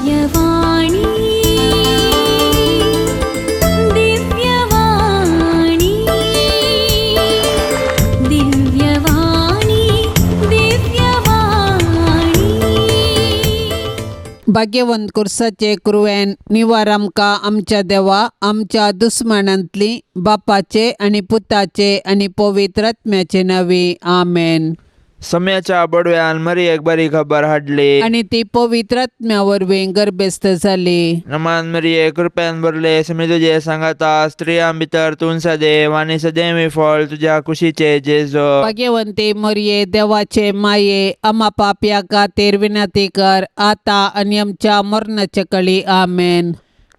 दिव्यवाणी दिव्यवाणी दिव्यवाणी दिव्यवाणी भाग्यवंत कुर्साचे कुरवेन निवार आमकां आमच्या देवा आमच्या दुस्मनांतली बापाचे आणि पुताचे आणि पवित्र आत्म्याचे नावे आमेन. सम्याच्या बडव्यान मरियेक बरी खबर हाडली आणि ती पवित्र आत्म्या वरवीं गर्भस्थ जाली. नमान मरिये कृपेन भरले समी तुझे सांगाता स्त्रियां भितर तूं सदैव आणि सदैवी फळ तुझ्या कुशीचे जेजो. भाग्यवंते मरिये देवाचे माये आम्हा पापया खातीर विनंती कर आता आणि आमच्या मरणाच्या कळी आमेन.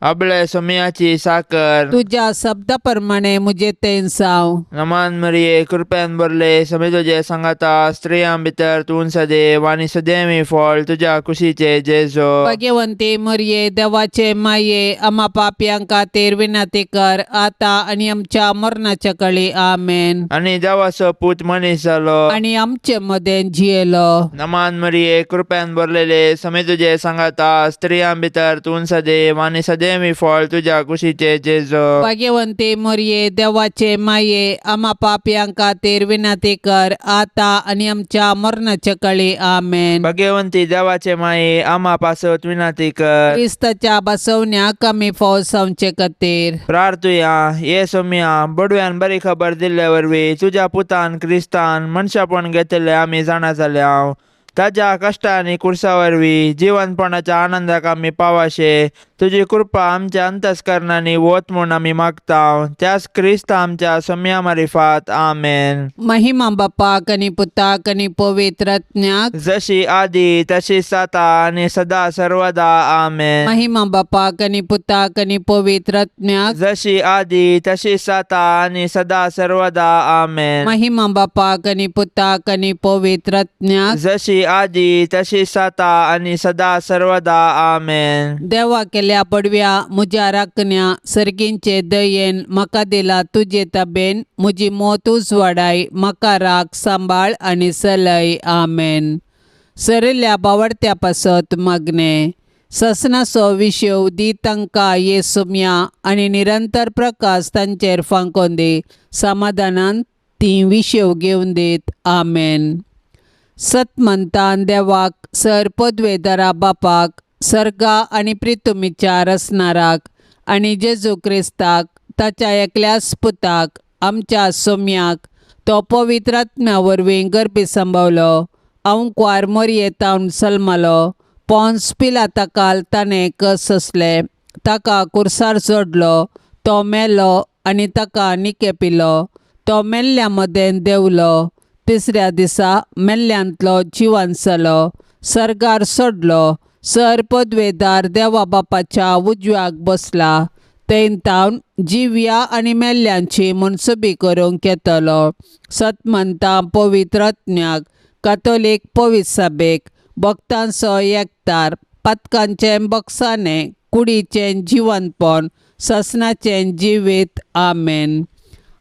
आपले सम्याची साकर तुझ्या शब्दाप्रमाणे मुझे तेन साव. नमान मरिये कृपेन भरले समी तुझे सांगाता स्त्रियां भितर तूं सदैव आणि सदैवी फळ तुझ्या कुशीचे जेजो. भाग्यवंते मरिये देवाचे माये आम्हा पापयां खातीर विनंती कर आता आणि आमच्या मरणाच्या कळी आमेन. आणि देवाचो पूत मनीस जालो आणि आमचे मध्ये जियेलो. नमान मरिये कृपेन भरलेले समी तुझे सांगाता स्त्रियां भितर तूं सदैव आणि सदैवी फळ तुझ्या कुशीचे जेजो. भाग्यवंते मरिये देवाचे माये आम्हा पापयां खातीर विनंती कर आता आणि आमच्या मरणाच्या कळी आमेन. भाग्यवंती देवाचे माये आम्हा पासत विनंती कर. क्रिस्ताच्या बसवण्या कमी फावट जावचे खातीर प्रार्थुया ये सोम्या बडव्यान बरी खबर दिल्ले वरवीं तुझ्या पुतान क्रिस्तान मनशापण घेतले आमी जाणा जाल्या. ताज्या कष्टा आनी कुर्सा वरवीं जिवनपणाच्या आनंदाक आमी पावाशे तुजी कृपा आमच्या अंतस्करणांनी वत म्हूण आमी मागता. त्याच क्रिस्त आमच्या सोम्या मारिफात आमेन. महिमा बापाक आणि पुताक आणि पवित्र आत्म्याक जशी आदी तशीच आता आणि सदा सर्वदा आमेन. महिमा बापाक आणि पुताक आणि पवित्र आत्म्याक जशी आदी तशीच आता आणि सदा सर्वदा आमेन. महिमा बापाक आणि पुताक आणि पवित्र आत्म्याक जशी आदी तशीच आता आणि सदा सर्वदा आमेन. देवा केल्या पडव्या मुझ्या राखण्या सर्गींचे दयेन म्हाका दिला तुझे ताबेन मुजी मोत उजवाडाय म्हाका राख सांबाळ आणि सलय आमेन. सरिल्ल्या बावडत्या पासत मागणे ससनाचो विशव दी तांकां येसुम्या आणि निरंतर प्रकाश तांचेर फांकोन दे समाधानान ती विशव घेवन देत आमेन. सत म्हणतान देवाक सर पदवेदारा बापाक सर्गा आणि प्रितुमीच्या रसनाराक आणि जेजू क्रिस्ताक ताच्या एकल्याच पुताक आमच्या सोम्याक तो पवित्र आत्म्या वरवीं गर्भी संभवलो. अंकवार मरियेतावन सल्मलो. पोन्स पिलाताकाल ताणें कस असले ताका कुर्सार जोडलो. तो मेलो आणि ताका निकेपिलो. तो मेल्ल्या मदें देवलो. तिसऱ्या दिसा मेल्ल्यांतलो जिवंत जालो. सर्गार सोडलो. सर पदवेदार देवा बापाच्या उजव्याक बसला. तेन तावन जिव्या आणि मेल्ल्यांची मनसुबी करूंक येतलो. सतमंता पवित्र आत्म्याक कातोलीक पवित्र सभेक भक्तांचो एकतार पातकांचें बक्षाने कुडीचें जिवंतपण ससनाचें जिवीत आमेन.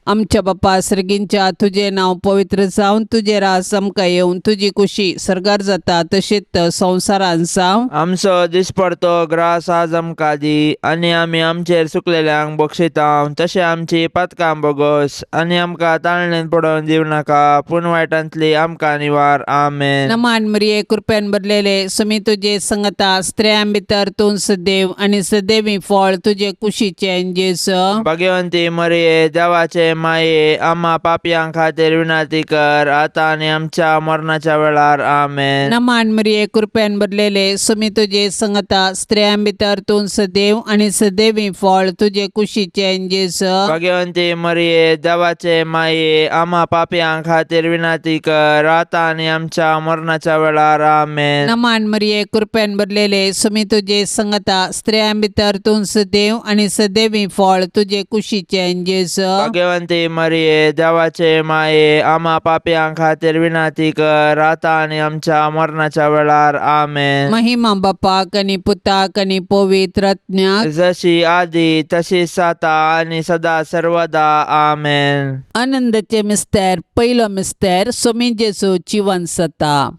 आमच्या बापा सर्गींच्या तुझे नाव पवित्र जावन तुझे रास आमकां येवन तुजी कुशी सर्गार जाता तशीच संवसारान जावं. आमचो दिसपडतो ग्रास आज आमकां दी आणि आमी आमचेर सुकलेल्यांक बक्षिता तशें आमची पातकां बोगोस आणि आमकां ताळणेन पडोवन दिव नाका पूण वायटांतली आमकां निवार आमेन. नमान मरिये कृपेन भरलेले समी तुजे संगता स्त्रियां भितर तूं सदैव आणि सदैवी फळ तुजे कुशीचें जेजू. भाग्यवंती मरिये देवाचे माये आम्हा पापयां खातीर विनंती कर आता आणि आमच्या मरणाच्या वेळार आमेन. नमान मरिये कृपेन भरलेले समी तुजे संगता स्त्रियां भितर तूं सदैव आणि सदैवी फळ तुजे कुशीचें जेजू. भाग्यवंती मरिये देवाचे माये आम्हा पापयां खातीर विनंती कर आता आणि आमच्या मरणाच्या वेळार आमेन. नमान मरिये कृपेन भरलेले समी तुजे संगता स्त्रियां भितर तूं सदैव आणि सदैवी फळ तुजे कुशीचें जेजू. भाग्यवंती मरिये देवाचे माये आम्हा पापयां खातीर विनंती कर आता आणि आमच्या मरणाच्या वेळार आमेन. महिमा बापाक आणि पुताक आणि पवित्र आत्म्याक जशी आदी तशीच आता आणि सदा सर्वदा आमेन. आनंदाचे मिस्तेर पयलो मिस्तेर सोमी जेजू जिवंत जाता.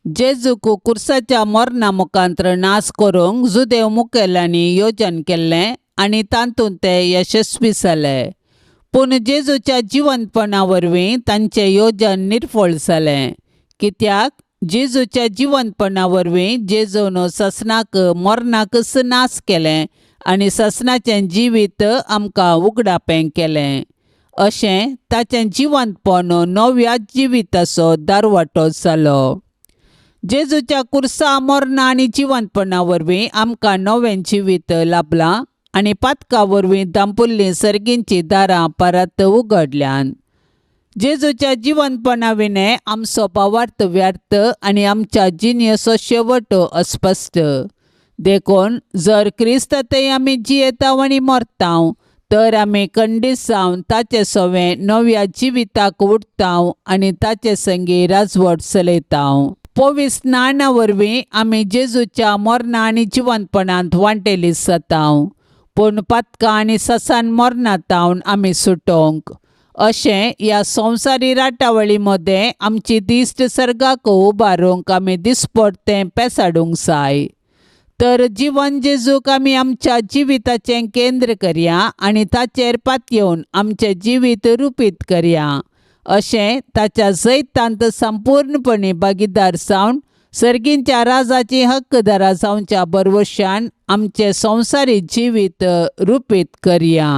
जेजूक कुर्साच्या मरणा मुखांतर नाश करूंक जुदेव मुखेल्यांनी योजन केल्लें आनी तातूंत ते यशस्वी जाले. पूण जेजूच्या जिवंतपणा वरवीं तांचें येवजण निर्फळ जालें. कित्याक जेजूच्या जिवंतपणा वरवीं जेजून ससनाक मरणाकच नाश केलें आनी ससनाचें जिवीत आमकां उगडापें केलें. अशें ताचें जिवंतपण नव्या जिविताचो दारवाटो जालो. जेजूच्या कुर्सा मरणा आनी जिवंतपणा वरवीं आमकां नवें जिवीत लाभलां आनी पातका वरवीं दांपुल्लीं सर्गींचीं दारां परत उगडल्यान. जेजूच्या जिवंतपणा विने आमचो भावार्थ व्यर्थ आनी आमच्या जिणेचो शेवट अस्पश्ट. देखून जर क्रिस्तांतय आमी जियेतांव आनी मरतांव तर आमी खंडीत जावन ताचे सोवें नव्या जिविताक उठतांव आनी ताचे संगी राजवट चलयतांव. पवित्र स्नाना वरवीं आमी जेजूच्या मरणा आनी जिवंतपणांत वांटेली जातांव. पूण पातका आनी ससान मरणांतावन आमी सुटोंक. अशें ह्या संवसारी राटावळी मदें आमची दिश्ट सर्गाक उबारूंक आमी दिसपट्टें पेसाडूंक जाय. तर जिवन जेजूक आमी आमच्या जिविताचें केंद्र करया आनी ताचेर पातयेवन आमचें जिवीत रुपीत करया. अशें ताच्या जैतांत संपूर्णपणी भागीदार जावन सर्गींच्या राजाची हक्कदारां जावच्या बरवशान आमचें संवसारी जिवीत रुपीत करया.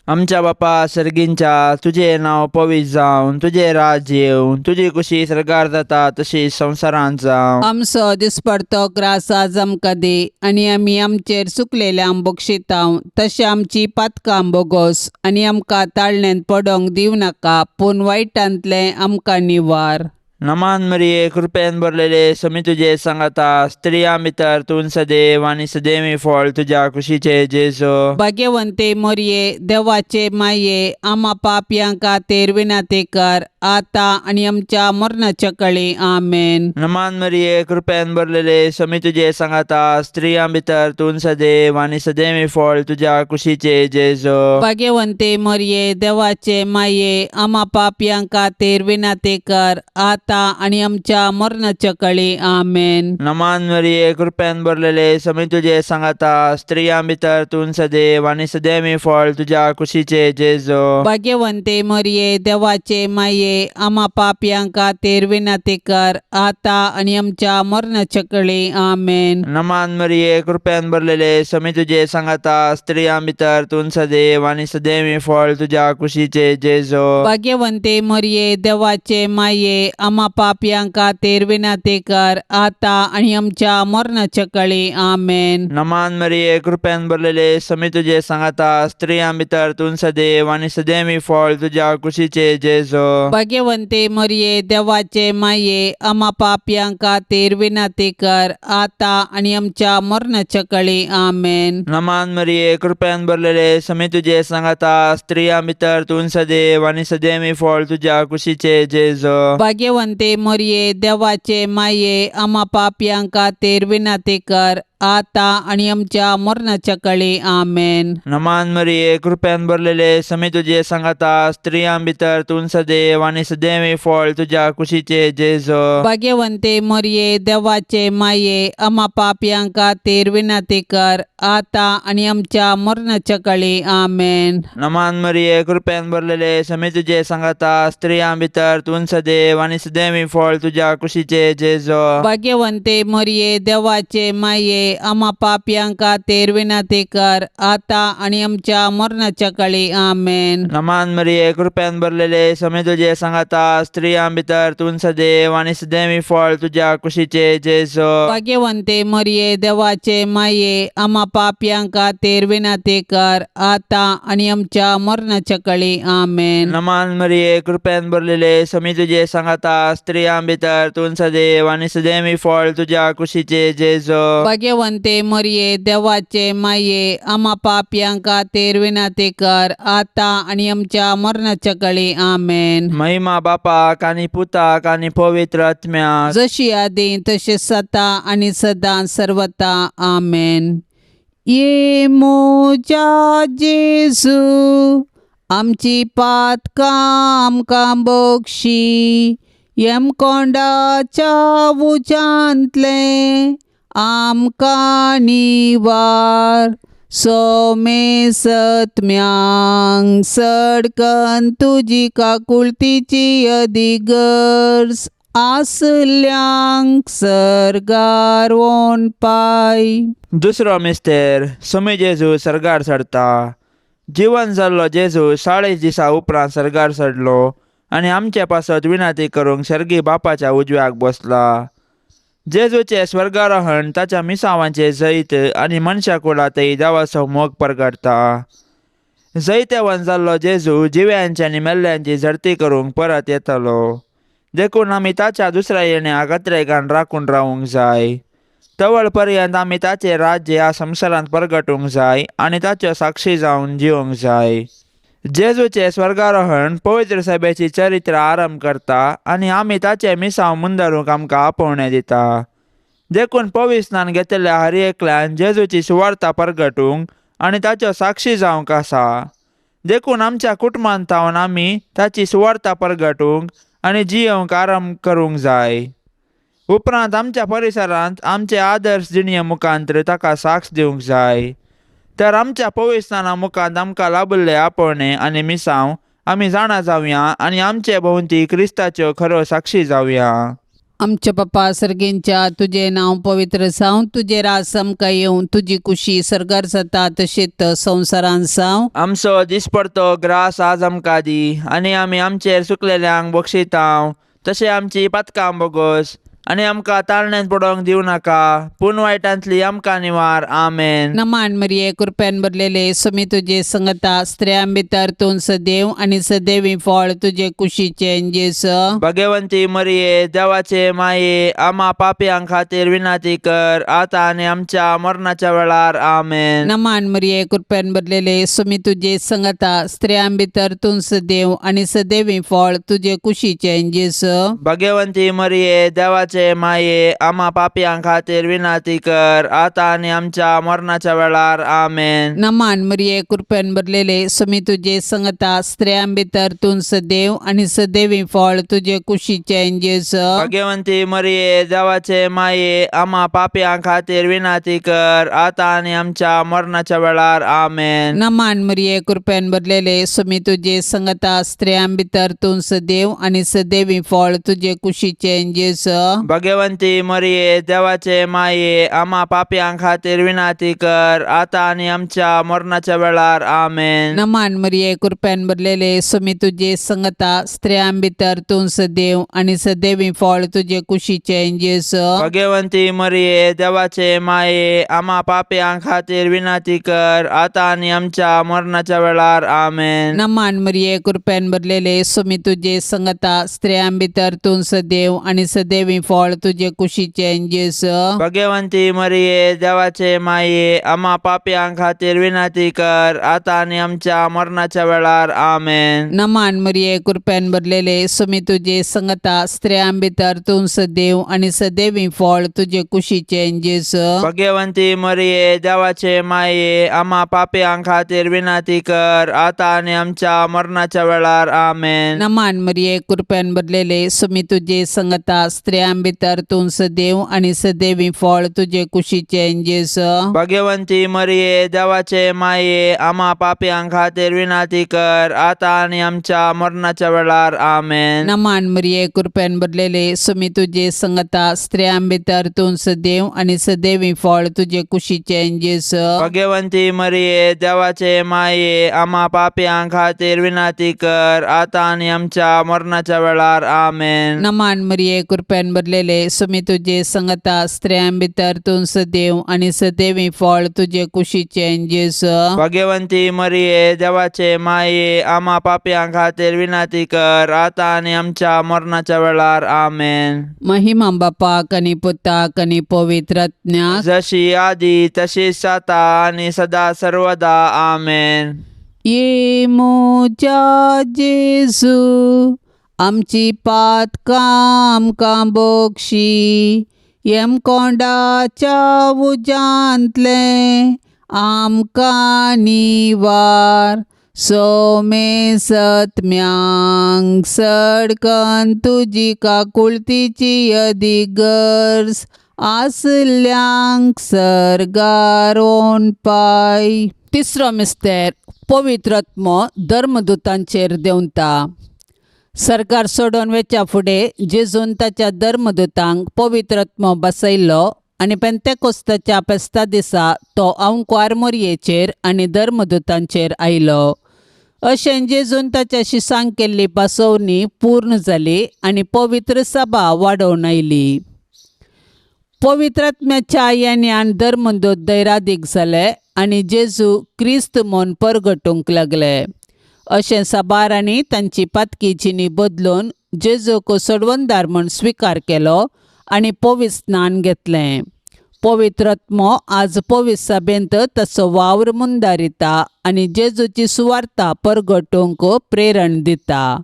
आमच्या बापा सर्गींच्या, तुजें नांव पवित्र जावन तुजें राज्य येवं, तुजी कुशी सर्गार जाता तशी संवसारांत जावं. आमचो दिसपडतो ग्रास आज आमकां दी आनी आमी आमचेर चुकलेल्यांक बक्षितांव तशें आमची पातकां बोगोस आनी आमकां ताळण्यांत पडोंक दिवं नाका पूण वायटांतलें आमकां निवार. नमान मरिये कृपेन भरलेले समी तुजे सांगाता स्त्रियां भितर तूं सदैव आनी सदैवी फळ तुज्या कुशीचे जेजो. भाग्यवंते मोरये देवाचे माये आमा पापयां खातीर विनाती कर आता आनी आमच्या मरणाच्या कळी आमेन. नमान मरिये कृपेन भरलेले समी तुजे सांगाता स्त्रियां भितर तूं सदैव आनी सदैवी फळ तुज्या कुशीचे जेजो. भाग्यवंते मोरये देवाचे माये आमा पापयां खातीर विनाती कर आता आणि आमच्या मरणाच्या कळी आमेन. नमान मरिये कृपेन भरलेले समी तुजे सांगाता स्त्रियां भितर तूं सदैव आनी सदैवी फळ तुज्या कुशीचे जेजो. भाग्यवंते मोरये देवाचे माये आमा पापयां खातीर विनाती कर आता आणि आमच्या मरणाच्या कळी आमेन. नमान मरिये कृपेन भरलेले समी तुजे सांगाता स्त्रियां भितर तूं सदैव आनी सदैवी फळ तुज्या कुशीचे जेजो. भाग्यवंते मोरये देवाचे माये आमा पापयां खातीर विनाती कर आता आणि आमच्या मरणाच्या कळी आमेन. नमान मरिये कृपेन भरलेले समी तुजे सांगाता स्त्रियां भितर तूं सदैव आनी सदैवी फळ तुज्या कुशीचे जेजो. भाग्यवंते मोरये देवाचे माये आमा पापयां खातीर विनाती कर आता आणि आमच्या मरणाच्या कळी आमेन. नमान मरिये कृपेन भरलेले समी तुजे सांगाता स्त्रियां भितर तूं सदैव आनी सदैवी फळ तुज्या कुशीचे जेजो. भाग्यवंते मोरये देवाचे माये आमा पापयां खातीर विनाती कर आता आणि आमच्या मरणाच्या कळी आमेन. नमान मरिये कृपेन भरलेले समी तुजे सांगाता स्त्रियां भितर तूं सदैव आनी सदैवी फळ तुज्या कुशीचे जेजो. भाग्यवंते मोरये देवाचे माये आमा पापयां खातीर विनाती कर आता आणि आमच्या मरणाच्या कळी आमेन. नमान मरिये कृपेन भरलेले समी तुजे सांगाता स्त्रियां भितर तूं सदैव आनी सदैवी फळ तुज्या कुशीचे जेजो. भाग्यवंते मोरये देवाचे माये आमा पापयां खातीर विनाती कर आता आणि आमच्या मरणाच्या कळी आमेन. नमान मरिये कृपेन भरलेले समी तुजे सांगाता स्त्रियां भितर तूं सदैव आनी सदैवी फळ तुज्या कुशीचे जेजो. भाग्यवंते मोरये देवाचे माये आमा पापयां खातीर विनाती कर आता आणि आमच्या मरणाच्या कळी आमेन. नमान मरिये कृपेन भरलेले समी तुजे सांगाता स्त्रियां भितर तूं सदैव आनी सदैवी फळ तुज्या कुशीचे जेजो. भाग्यवंते मोरये देवाचे माये आमा पापयां खातीर विनाती कर आता आणि आमच्या मरणाच्या कळी आमेन. महिमा बापाक आनी पुताक आनी पवित्र आत्म्याक जशी आदी तशी सता आणि सदां सर्वता आमेन. ये मोजा जेजू आमची पातकां आमकां बक्षी कोंडाच्या उजांतले आमकां निवार सोमे सत्म्यांक सडकन तुजी काकुळतीची अधिगर्ज आसल्यांक सर्गार वोन पाय. दुसरो मिस्तेर सोमी जेजू सर्गार चडटा. जिवन जाल्लो जेजू 40 दिसां उपरांत सर्गार चडलो आनी आमचे पासत विनाती करूंक सर्गी बापाच्या उजव्याक बसला. जेजूचे स्वर्गारोहण ताच्या मिसावांचे जैत आनी मनशा कुळांतय देवाचो मोग परगटता. जैतेवन जाल्लो जेजू जिव्यांची आनी मेल्ल्यांची झडती करूंक परत येतलो. देखून आमी ताच्या दुसऱ्या येण्याक अत्रेगान राखून रावूंक जाय. तवळ पर्यंत आमी ताचें राज्य ह्या संवसारांत परगटूंक जाय आनी ताच्यो साक्षी जावन जिवंक जाय. जेजूचे स्वर्गारोहण पवित्र सभेची चरित्र आरंभ करता आनी आमी ताचे मिसांव मुंदरूंक आमकां आपोवणें दिता. देखून पवित्र स्नान घेतिल्ल्या हर एकल्यान जेजूची सुवार्ता परगटूंक आनी ताच्यो साक्षी जावंक आसा. देखून आमच्या कुटुंबांत थावन आमी ताची सुवार्ता परगटूंक आनी जियोवंक आरंभ करूंक जाय. उपरांत आमच्या परिसरांत आमचे आदर्श जिणये मुखांत्र ताका साक्ष दिवंक जाय. तर आमच्या पवित्र स्नाना मुखांत आमकां लाबिल्ले आपोवणें आनी मिसांव आमी जाणा जावया आनी आमचे भोंवती क्रिस्ताच्यो खऱ्यो साक्षी जावया. आमचे पप्पा सर्गेंच्या तुझे नांव पवित्र जावं, तुझे राज आमकां येवं, तुजी कुशी सर्गार जाता तशेंच संवसारांत जावं. आमचो दिसपडतो ग्रास आज आमकां दी आनी आमी आमचेर चुकलेल्यांक बक्षितांव तशें आमची पातकां बोगोस आनी आमकां ताळण्यांत पडोवंक दिवं नाका पूण वायटांतली आमकां निवार. आमेन. नमान मरिये कृपेन भरलेले सोमी तुजे संगता स्त्रियां भितर तूं सदैव आनी सदैवी फळ तुजे कुशीचें जेसू. भगवंती मरिये देवाचे माये आम्हा पापयांक खातीर विनाती कर आतां आनी आमच्या मरणाच्या वेळार. आमेन. नमान मरिये कृपेन भरलेले सोमी तुजे संगता स्त्रियां भितर तूं सदैव आनी सदैवी फळ तुजे कुशीचें जेसू. भगवंती मरिये देवाचे माये आम्हा पापयांक खातीर विनाती कर आतां आनी आमच्या मरणाच्या वेळार. आमेन. नमान मरिये कृपेन भरलेले सोमी तुजे संगता स्त्रियां भितर तूं सदैव आनी सदैवी फळ तुजे कुशीचें जेसू. भगवंती मरिये देवाचे माये आम्हा पापयांक खातीर विनाती कर आतां आनी आमच्या मरणाच्या वेळार. आमेन. नमान मरिये कृपेन भरलेले सोमी तुजे संगता स्त्रियां भितर तूं सदैव आनी सदैवी फळ तुजे कुशीचें जेसू. भगवंती मरिये देवाचे माये आम्हा पापयांक खातीर विनाती कर आतां आनी आमच्या मरणाच्या वेळार. आमेन. नमान मरिये कृपेन भरलेले सोमी तुजे संगता स्त्रियां भितर तूं सदैव आनी सदैवी फळ तुजे कुशीचें जेसू. भगवंती मरिये देवाचे माये आम्हा पापयांक खातीर विनाती कर आतां आनी आमच्या मरणाच्या वेळार. आमेन. नमान मरिये कृपेन भरलेले सोमी तुजे संगता स्त्रियां भितर तूं सदैव आनी सदैवी फळ तुजे कुशीचें जेसू. भगवंती मरिये देवाचे माये आम्हा पापयांक खातीर विनाती कर आतां आनी आमच्या मरणाच्या वेळार. आमेन. नमान मरिये कृपेन भरलेले सोमी तुजे संगता स्त्रियां भितर तूं सदैव आनी सदैवी फळ तुजे कुशीचें जेसू. भगवंती मरिये देवाचे माये आम्हा पापयांक खातीर विनाती कर आतां आनी आमच्या मरणाच्या वेळार. आमेन. नमान मरिये कृपेन भरलेले सोमी तुजे संगता स्त्रियां भितर तूं सदैव आनी सदैवी फळ तुजे कुशीचें जेसू. भगवंती मरिये देवाचे माये आम्हा पापयांक खातीर विनाती कर आतां आनी आमच्या मरणाच्या वेळार. आमेन. नमान मरिये कृपेन भरलेले सोमी तुजे संगता स्त्रियां भितर तूं सदैव आनी सदैवी फळ तुजे कुशीचें जेसू. भगवंती मरिये देवाचे माये आम्हा पापयांक खातीर विनाती कर आतां आनी आमच्या मरणाच्या वेळार. आमेन. नमान मरिये कृपेन भरलेले सोमी तुजे संगता स्त्रियां भितर तूं सदैव आनी सदैवी फळ तुजे कुशीचें जेसू. भगवंती मरिये देवाचे माये आम्हा पापयांक खातीर विनाती कर आतां आनी आमच्या मरणाच्या वेळार. आमेन. महिमा बापाक आनी पुताक आनी पवित्र आत्म्याक जशी आदी तशीच आता आनी सदा सर्वदा. आमेन. ये मोच्या जेसू आमची पातकां आमकां बक्षी कोंडाच्या उजांतले आमकां निवार सोमे सत्म्यांग सडकन तुजी काकुळतीची यदिगर्स आसल्यांक सरगारोन पाय. तिसरो मिस्तेर पवित्रत्म धर्मदूतांचेर देंवता. सरकार सोडून वेच्या फुडें जेजून ताच्या धर्मदूतांक पवित्रत्म बसयल्लो आनी पेंतेकोस्ताच्या फेस्ता दिसा तो अंकवार मोरयेचेर आनी धर्मदूतांचेर आयलो. अशें जेजून ताच्या शिसांक केल्ली पासोवणी पूर्ण जाली आनी पवित्र सभा वाडोवन आयली. पवित्रात्म्याच्या येण्यान धर्मदूत दैरादीक जाले आनी जेजू क्रिस्त म्हूण परगटूंक लागले. अशें साबारांनी तांची पातकी जिणी बदलून जेजूक सोडवणदार म्हूण स्विकार केलो आनी पवित्र स्नान घेतलें. पवित्रत्मो आज पवित्र सभेंत ताचो वावर मुंदारिता आनी जेजूची सुवार्ता परगटूंक प्रेरण दिता.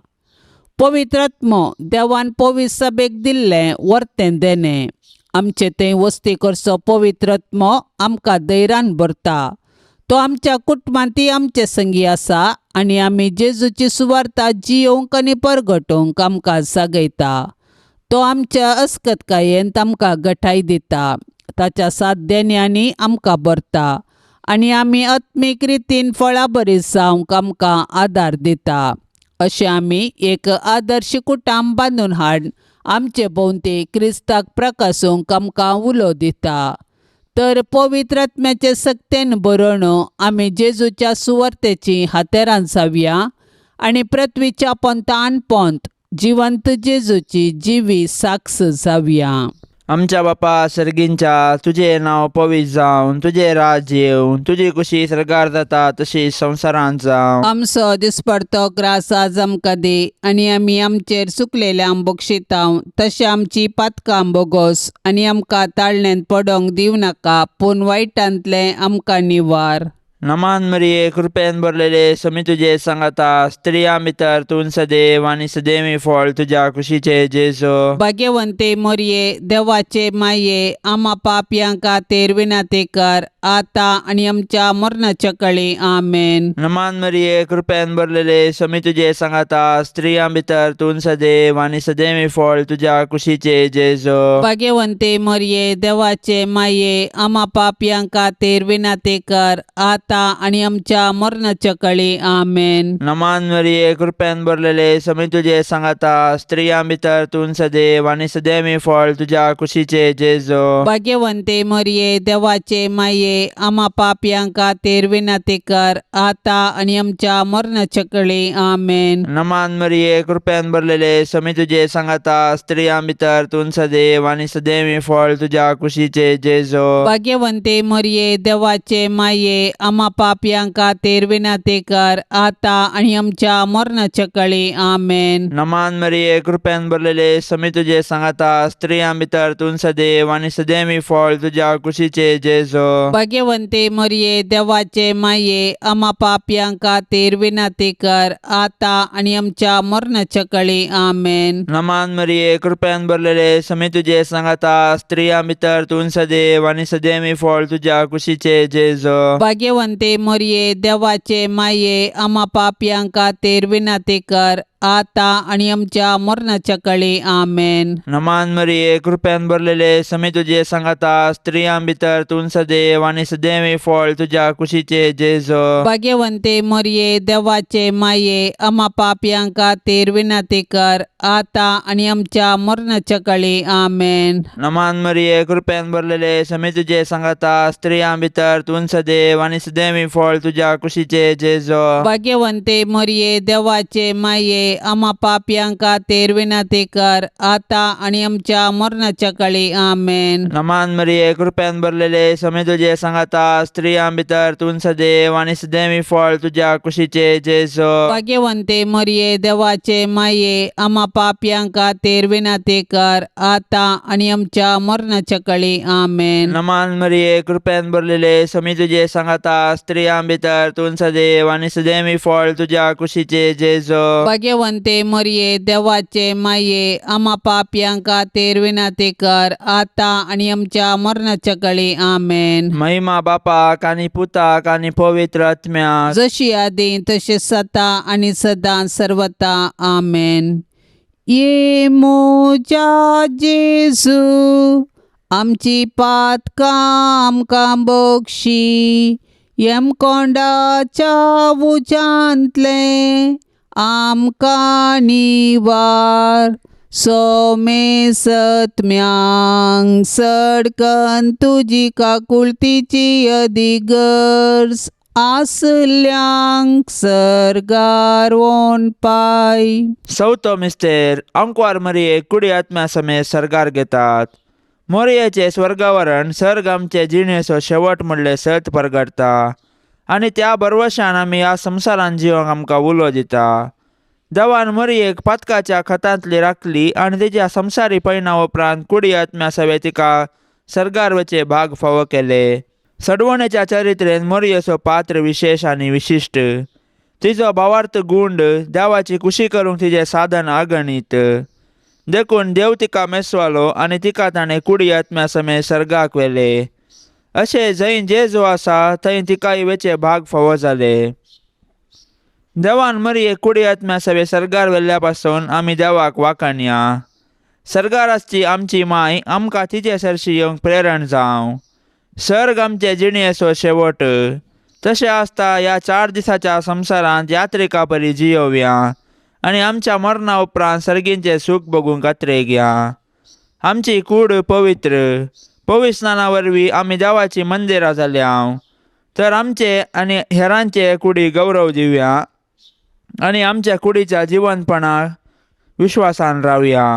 पवित्रत्मो देवान पवित्र सभेक दिल्लें वर्तें देणें. आमचे थंय वस्ती करचो पवित्रत्मो आमकां धैर्यान भरता. तो आमच्या कुटुंबांतय आमचे संगी आसा आनी आमी जेजूची सुवार्ता जियोवंक आनी परगटूंक आमकां जागयता. तो आमच्या अस्कतकायेंत आमकां घटाय दिता. ताच्या साध्यान्यांनी आमकां भरता आनी आमी आत्मीक रितीन फळां बरी जावंक आमकां आदार दिता. अशें आमी एक आदर्श कुटुंब बांदून हाड आमचे भोंवती क्रिस्ताक प्रकाशूंक आमकां उलो दिता. तर पवित्रात्म्याचे सक्तेन बरोवन आमी जेजूच्या सुवार्तेची हातेरां जावया आनी पृथ्वीच्या पंतान पंत जिवंत जेजूची जिवी साक्ष जावया. आमच्या बापा सर्गींच्या तुझे नांव पवित्र जावन तुझे राज येवन तुजी कुशी सरकार जाता तशी संवसारांत जावं. आमचो दिसपडतो ग्रास आज आमकां दी आनी आमी आमचेर चुकलेल्यांक बक्षितांव तशें आमची पातकां बोगोस आनी आमकां ताळणेंत पडोंक दिवं नाका पूण वायटांतलें आमकां निवार. नमान मरिये कृपेन भरलेले समी तुझे सांगाता स्त्रियां भितर तूं सदैव आनी सदैवी फळ तुज्या कुशीचे जेजू. भाग्यवंते मोरये देवाचे माये आमा पापयांक खातीर विनंती कर आता आनी आमच्या मरणाच्या कळी आमेन. नमान मरिये कृपेन भरलेले समी तुझे सांगाता स्त्रियां भितर तूं सदैव आनी सदैवी फळ तुज्या कुशीचे जेजू. भाग्यवंते मोरये देवाचे माये आमा पापयांक खातीर विनंती कर आता आनी आमच्या मरणाच्या कळी आमेन. नमान मरिये कृपेन भरलेले समी तुझे सांगाता स्त्रियां भितर तूं सदैव आनी सदैवी फळ तुज्या कुशीचे जेजू. भाग्यवंते मोरये देवाचे माये आमा पापयांक खातीर विनंती कर आता आनी आमच्या मरणाच्या कळी आमेन. नमान मरिये कृपेन भरलेले समी तुझे सांगाता स्त्रियां भितर तूं सदैव आनी सदैवी फळ तुज्या कुशीचे जेजू. भाग्यवंते मोरये देवाचे माये आमा पापयांक खातीर विनंती कर आता आनी आमच्या मरणाच्या कळी आमेन. नमान मरिये कृपेन भरलेले समी तुझे सांगाता स्त्रियां भितर तूं सदैव आनी सदैवी फळ तुज्या कुशीचे जेजू. भाग्यवंते मोरये देवाचे माये आमा पापयांक खातीर विनंती कर आता आनी आमच्या मरणाच्या कळी आमेन. नमान मरिये कृपेन भरलेले समी तुझे सांगाता स्त्रियां भितर तूं सदैव आनी सदैवी फळ तुज्या कुशीचे जेजू. भाग्यवंते मोरये देवाचे माये आमा पापयांक खातीर विनंती कर आता आनी आमच्या मरणाच्या कळी आमेन. नमान मरिये कृपेन भरलेले समी तुझे सांगाता स्त्रियां भितर तूं सदैव आनी सदैवी फळ तुज्या कुशीचे जेजू. भाग्यवंते मोरये देवाचे माये आमा पापयांक खातीर विनंती कर आता आनी आमच्या मरणाच्या कळी आमेन. नमान मरिये कृपेन भरलेले समी तुझे सांगाता स्त्रियां भितर तूं सदैव आनी सदैवी फळ तुज्या कुशीचे जेजू. भाग्यवंते मोरये देवाचे माये आमा पापयांक खातीर विनंती कर आता आनी आमच्या मरणाच्या कळी आमेन. नमान मरिये कृपेन भरलेले समी तुझे सांगाता स्त्रियां भितर तूं सदैव आनी सदैवी फळ तुज्या कुशीचे जेजू. भाग्यवंते मोरये देवाचे माये आमा पापयांक खातीर विनंती कर आता आनी आमच्या मरणाच्या कळी आमेन. नमान मरिये कृपेन भरलेले समी तुझे सांगाता स्त्रियां भितर तूं सदैव आनी सदैवी फळ तुज्या कुशीचे जेजू. भाग्यवंते मरिये देवाचे माये आम्हा पापयांक खातीर विनंती कर आता आणि आमच्या मरणाच्या काळी आमेन. महिमा बापाक आणि पुताक आणि पवित्र आत्म्याक जशी आधी तसे सता आणि सदां सर्वता आमेन. ये मोजा जेजू आमची पातकां आमकां बक्षी येम कोंडाच्या उजांतले आमकां निवार सोमे सत्म्यांक सडकन तुजी काकुळतीची अधिगर्ज आसल्यांक सर्गार वोन पाय. चवथो मिस्तेर अंकवार मरिये कुडी आत्म्या समेत सर्गार घेतात. मोरयेचे स्वर्गावरण सर्ग आमचे जिणेचो शेवट म्हणले सत परगडता आणि त्या बरवशान आमी ह्या संवसारान जिवंक आमकां उलो दिता. देवान मरियेक पातकाच्या खतांतली राखली आणि तिच्या संवसारी पैना उपरांत कुडी आत्म्या सवे तिका सर्गार वचे भाग फावो केले. सडवणेच्या चरित्रेन मोरयेचो पात्र विशेष आणि विशिश्ट. तिचो भावार्थ गुंड देवाची खुशी करूंक तिचे साधन अगणित. देखून देव तिका मेसवालो आणि तिका ताणें कुडी आत्म्या समेत सर्गाक व्हेले. अशें जंय जेजू आसा थंय तिकाय वेचे भाग फावो जाले. देवान मरिये कुडी आत्म्या सवे सर्गार व्हेल्ल्या पासून आमी देवाक वाखाणया. सर्गार आसची आमची माय आमकां तिचे सरशी येवंक प्रेरण जावं. सर्ग आमचे जिणेचो शेवट. तशें आसता ह्या 4 दिसाच्या संवसारांत यात्रिका परी जियोवया आणि आमच्या मरणा उपरांत सर्गींचे सूख बगूंक खात्रेक या. आमची कूड पवित्र. पविस्नाना वरवीं आमी देवाची मंदिरां जाल्या. तर आमचे आनी हेरांचे कुडी गौरव दिवया आणि आमच्या कुडीच्या जिवंतपणाक विश्वासान रावया.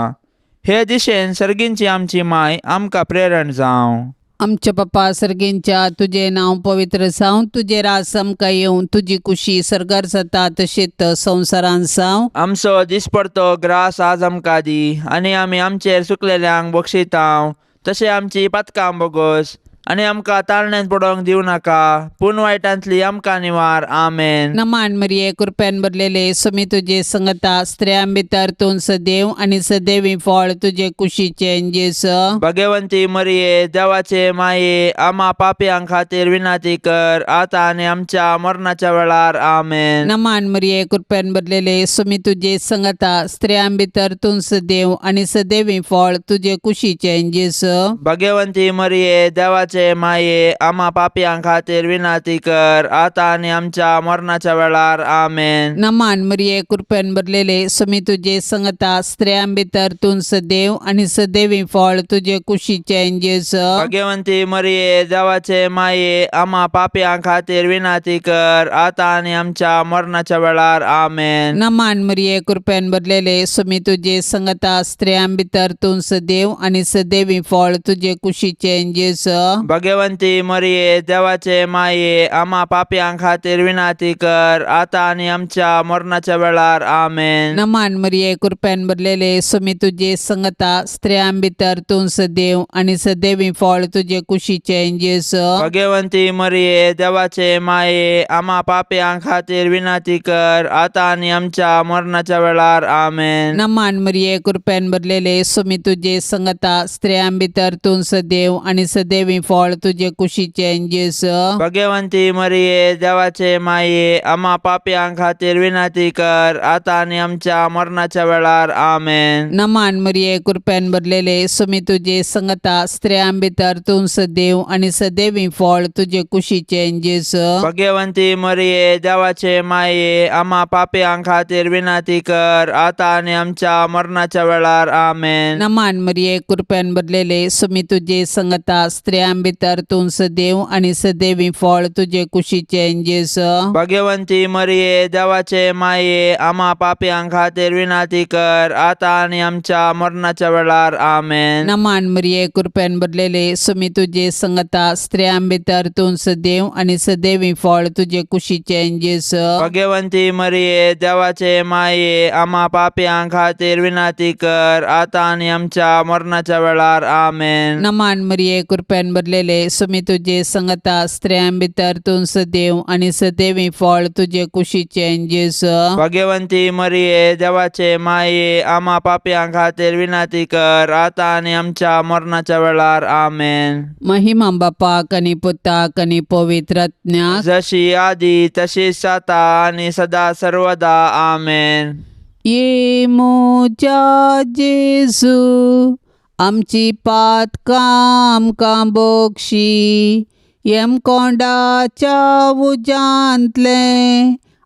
हे दिशेन सर्गींची आमची माय आमकां प्रेरण जावं. आमच्या पप्पा सर्गींच्या तुझे नाव पवित्र जावं. तुझे रास आमकां येवं. तुझी कुशी सर्गार जाता तशीच संवसारान जावं. आमचो दिसपडतो ग्रास आज आमकां दी आणि आमी आमचेर चुकलेल्यांक बक्षितांव. तशें आमची पातकां बोगोस आणि आमकां ताळण्यांत पडोवंक दिवं नाका पूण वायटांतली आमकां निवार. आमेन. नमान मरिये कृपेन भरलेले समी तुझे संगता स्त्रियां भितर तूं सदैव आणि सदैवी फळ तुझे कुशीचे जेस. भाग्यवंती मरिये देवाचे माये आम्हा पापयांक खातीर विनंती कर आता आणि आमच्या मरणाच्या वेळार. आमेन. नमान मरिये कृपेन भरलेले समी तुझे संगता स्त्रियां भितर तूं सदैव आणि सदैवी फळ तुझे कुशीचे जेस. भाग्यवंती मरिये देवाचे माये आम्हा पापयांक खातीर विनंती कर आता आणि आमच्या मरणाच्या वेळार. आमेन. नमान मरिये कृपेन भरलेले समी तुझे संगता स्त्रियां भितर तूं सदैव आणि सदैवी फळ तुझे कुशीचे जेस. भाग्यवंती मरिये देवाचे माये आम्हा पापयांक खातीर विनंती कर आता आणि आमच्या मरणाच्या वेळार. आमेन. नमान मरिये कृपेन भरलेले समी तुझे संगता स्त्रियां भितर तूं सदैव आणि सदैवी फळ तुझे कुशीचे जेस. भाग्यवंती मरिये देवाचे माये आम्हा पापयांक खातीर विनंती कर आता आणि आमच्या मरणाच्या वेळार. आमेन. नमान मरिये कृपेन भरलेले समी तुझे संगता स्त्रियां भितर तूं सदैव आणि सदैवी फळ तुझे कुशीचे जेस. भाग्यवंती मरिये देवाचे माये आम्हा पापयांक खातीर विनंती कर आता आणि आमच्या मरणाच्या वेळार. आमेन. नमान मरिये कृपेन भरलेले समी तुझे संगता स्त्रियां भितर तूं सदैव आणि सदैवी फळ तुझे कुशीचे जेस. भाग्यवंती मरिये देवाचे माये आम्हा पापयांक खातीर विनंती कर आता आणि आमच्या मरणाच्या वेळार. आमेन. नमान मरिये कृपेन भरलेले समी तुझे संगता स्त्रियां भितर तूं सदैव आणि सदैवी फळ तुझे कुशीचे जेस. भाग्यवंती मरिये देवाचे माये आम्हा पापयांक खातीर विनंती कर आता आणि आमच्या मरणाच्या वेळार. आमेन. नमान मरिये कृपेन भरलेले समी तुझे संगता स्त्रियां भितर तूं सदैव आणि सदैवी फळ तुझे कुशीचे जेस. भाग्यवंती मरिये देवाचे माये आम्हा पापयांक खातीर विनंती कर आता आणि आमच्या मरणाच्या वेळार. आमेन. नमान मरिये कृपेन भरलेले समी तुझे संगता स्त्रियां भितर तूं सदैव आणि सदैवी फळ तुझे कुशीचे जेस. भाग्यवंती मरिये देवाचे माये आम्हा पापयांक खातीर विनंती कर आता आणि आमच्या मरणाच्या वेळार. आमेन. नमान मरिये कृपेन भरलेले भरलेले सुमी तुझे संगता स्त्रियां भितर तूं सदैव आणि सदैवी फळ तुझे कुशीचे जेजू. भाग्यवंती मरिये देवाचे माये आम्हा पाप्यां खातीर विनंती कर आता आणि आमच्या मरणाच्या वेळार आमेन. महिमा बापाक आणि पुताक आणि पवित्र आत्म्याक जशी आधी तशीच आता आणि सदा सर्वदा आमेन. ये मोच्या जेजू आमची पातकां आमकां बक्षी येम कोंडाच्या उजांतले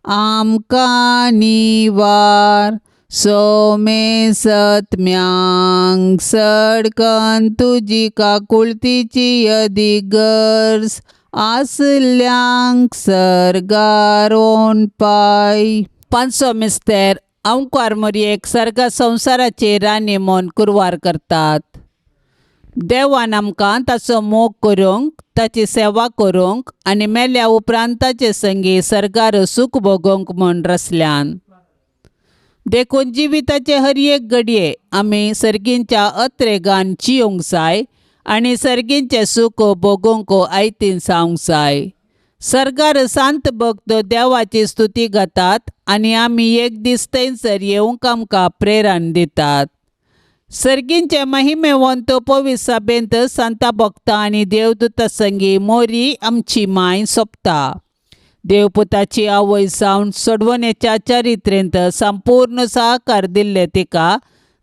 आमकां निवार सोमे सत्म्यांक सडकन तुजी काकुळतीची अधिगर्ज आसल्यांक सर्गारोन पाय. पांचसो मिस्तेर अंकार मरयेक सर्ग संवसाराचेर रानी मन कुरवार करतात. देवान आमकां ताचो मोग करूंक ताची सेवा करूंक आनी मेल्या उपरांत ताचे संगी सर्गार सूख भोगूंक म्हण रचल्यान. देखून जिविताचे हर एक घडये आमी सर्गींच्या अत्रेगान जियोंक जाय आनी सर्गींचे सूख भोगूंक आयतीन जावंक जाय. सर्गार सांत भक्त देवाची स्तुती गातात आनी आमी एक दीस थंयसर येवंक आमकां प्रेरण दितात. सर्गींचे महिमेवंत पवित्र सभेंत सांता भक्तां आनी देवदूता संगी मोरी आमची माय सोंपता. देवपुताची आवय जावन सोडवणेच्या चरित्रेंत संपूर्ण सहकार दिल्ले तिका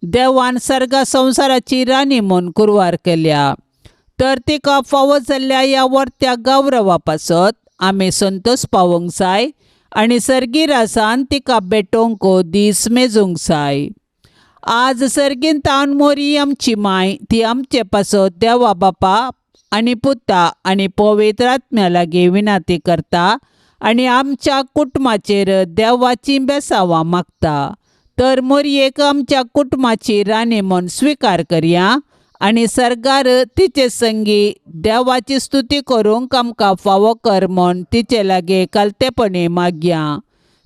देवान सर्गा संवसाराची राणी म्हूण कुरवार केल्या. तर तिका फावो जाल्ल्या ह्या वर्त्या गौरवा पासत आमी संतोश पावोंक जाय आनी सर्गीरासान तिका भेटोवंक दीस मेजूंक जाय. आज सर्गींतान मोरी आमची माय ती आमचे पासत देवा बापा आनी पुता आनी पवित्र आत्म्या लागीं विनंती करता आनी आमच्या कुटुंबाचेर देवाची बेसावां मागता. तर मोरयेक आमच्या कुटुंबाची राणी म्हूण स्विकार करया आनी सर्गार तिचे संगी देवाची स्तुती करूंक आमकां फावो कर म्हूण तिचे लागीं कालतेपणी मागया.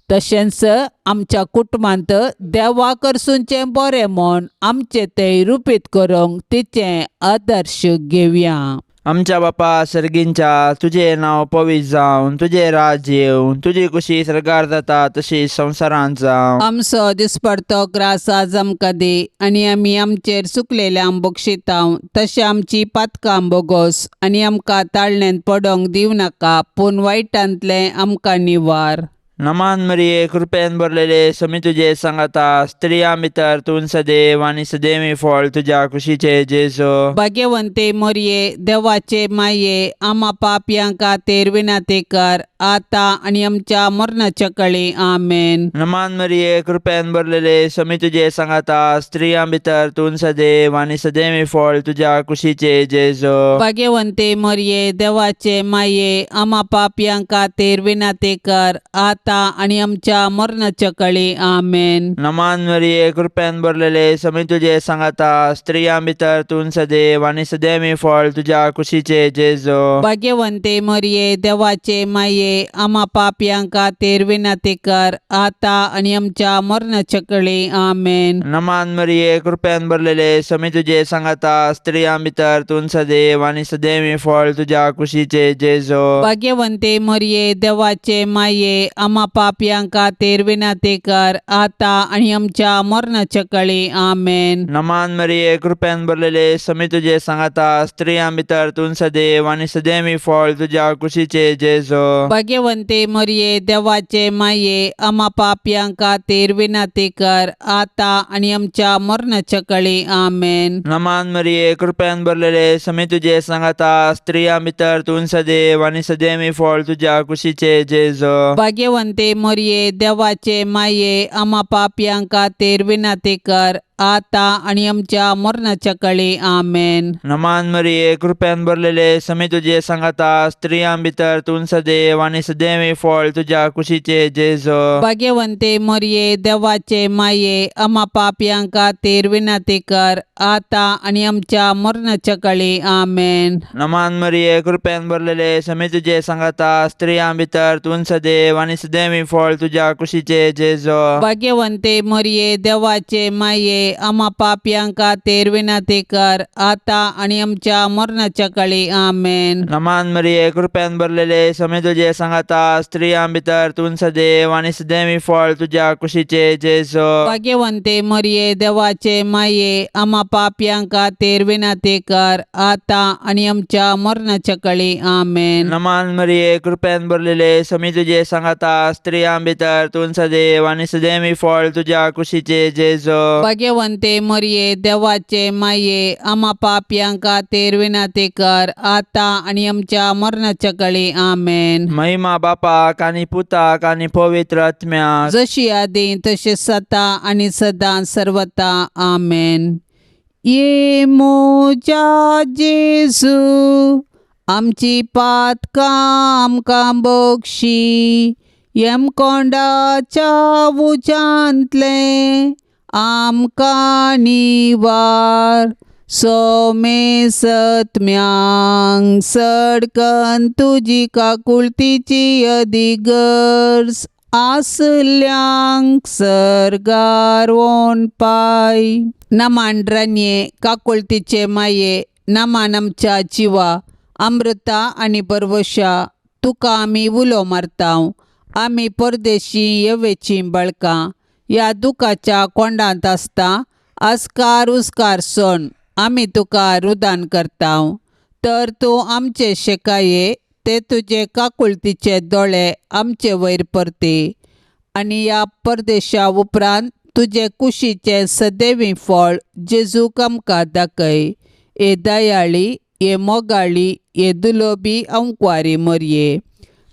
तशेंच आमच्या कुटुंबांत देवा करसूंचें बरें म्हूण आमचें तें रुपीत करूंक तिचें आदर्श घेवया. आमच्या बापा सर्गींच्या तुझे नांव पवित्र जावन तुझे राज येवन तुजी कुशी सर्गार जाता तशी संवसारांत जावं. आमचो दिसपडतो ग्रास आज आमकां दी आनी आमी आमचेर चुकलेल्यांक बक्षितांव तशें आमची पातकां बोगोस आनी आमकां ताळणेंत पडोंक दिवं नाका पूण वायटांतलें आमकां निवार. नमान मरिये कृपेन भरलेले समी तुझे सांगाता स्त्रियां भितर तूं सदैव आनी सदैवी फळ तुझ्या कुशीचे जेजू. भाग्यवंते मोरये देवाचे माये आम्हा पापयां खातीर विनंती कर आता आनी आमच्या मरणाच्या कळी आमेन. नमान मरिये कृपेन भरलेले समी तुझे सांगाता स्त्रियां भितर तूं सदैव आनी सदैवी फळ तुझ्या कुशीचे जेजू. भाग्यवंते मोरये देवाचे माये आम्हा पापयां खातीर विनंती कर आता आणि आमच्या मरणाच्या कळी आमेन. नमान मरिये कृपेन भरलेले समी तुझे सांगाता स्त्रियां भितर तूं सदैव आनी सदैवी फळ तुझ्या कुशीचे जेजू. भाग्यवंते मोरये देवाचे माये आम्हा पापयां खातीर विनंती कर आता आणि आमच्या मरणाच्या कळी आमेन. नमान मरिये कृपेन भरलेले समी तुझे सांगाता स्त्रियां भितर तूं सदैव आनी सदैवी फळ तुझ्या कुशीचे जेजू. भाग्यवंते मोरये देवाचे माये आम्हा पापयां खातीर विनंती कर आता आणि आमच्या मरणाच्या कळी आमेन. नमान मरिये कृपेन भरलेले समी तुझे सांगाता स्त्रियां भितर तूं सदैव आनी सदैवी फळ तुझ्या कुशीचे जेजू. भाग्यवंते मोरये देवाचे माये आम्हा पापयां खातीर विनंती कर आता आणि आमच्या मरणाच्या कळी आमेन. नमान मरिये कृपेन भरलेले समी तुझे सांगाता स्त्रियां भितर तूं सदैव आनी सदैवी फळ तुझ्या कुशीचे जेजू. भाग्यवंते मोरये देवाचे माये आम्हा पापयां खातीर विनंती कर आता आणि आमच्या मरणाच्या कळी आमेन. नमान मरिये कृपेन भरलेले समी तुझे सांगाता स्त्रियां भितर तूं सदैव आनी सदैवी फळ तुझ्या कुशीचे जेजू. भाग्यवंते मोरये देवाचे माये आम्हा पापयां खातीर विनंती कर आता आणि आमच्या मरणाच्या कळी आमेन. नमान मरिये कृपेन भरलेले समी तुझे सांगाता स्त्रियां भितर तूं सदैव आनी सदैवी फळ तुझ्या कुशीचे जेजू. भाग्यवंते मोरये देवाचे माये ये आम्हा पाप्यांका तेर विनाती कर आता आणि आमच्या मरणाच्या काळी आमेन. नमान मरिये कृपेन भरलेले समे तुझे सांगाता स्त्रियां भितर तूं सदैव आणि सदैवी फळ तुझ्या कुशीचे जेसो. भाग्यवंते मरिये देवाचे माये आम्हा पाप्यांका तेर विनाती कर आता आणि आमच्या मरणाच्या काळी आमेन. नमान मरिये कृपेन भरलेले समे तुझे सांगाता स्त्रियां भितर तूं सदैव आणि सदैवी फळ तुझ्या कुशीचे जेसो. भाग्यवंते मरिये देवाचे माये आम्हा पाप्यांका तेर विनाती कर आता आणि आमच्या मरणाच्या काळी आमेन. महिमा बापाक आणि पुताक आणि पवित्र आत्म्याक जशी आधी तसे सता आणि सदा सर्वता आमेन. ये मोजा जेजू आमची पातकां आमकां बक्षी येम कोंडाच्या उजांतले आमकां निवार सोमे सत्म्यांक सडकन तुजी काकुळतीची अधिगर्ज आसल्यांक सरगार वोन पाय. नमांड्रान्ये काकुळतीचे माये नमान आमच्या जिवा अमृता आणि परवशा तुका आमी उलो मारताव. आमी परदेशी येवेची बळकां या दुखाच्या कोंडांत आसता आस्कार उस्कार सोन आमी तुका रुदान करताव. तर तूं आमचे शेकाये ते तुजे काकुळतीचे दोळे आमचे वयर परते आणि या परदेशा उपरांत तुजे कुशीचे सदैवी फळ जेजूक आमकां दाखय. ए दयाळी ये मोगाळी ये दुलोबी अंकवारी मरये.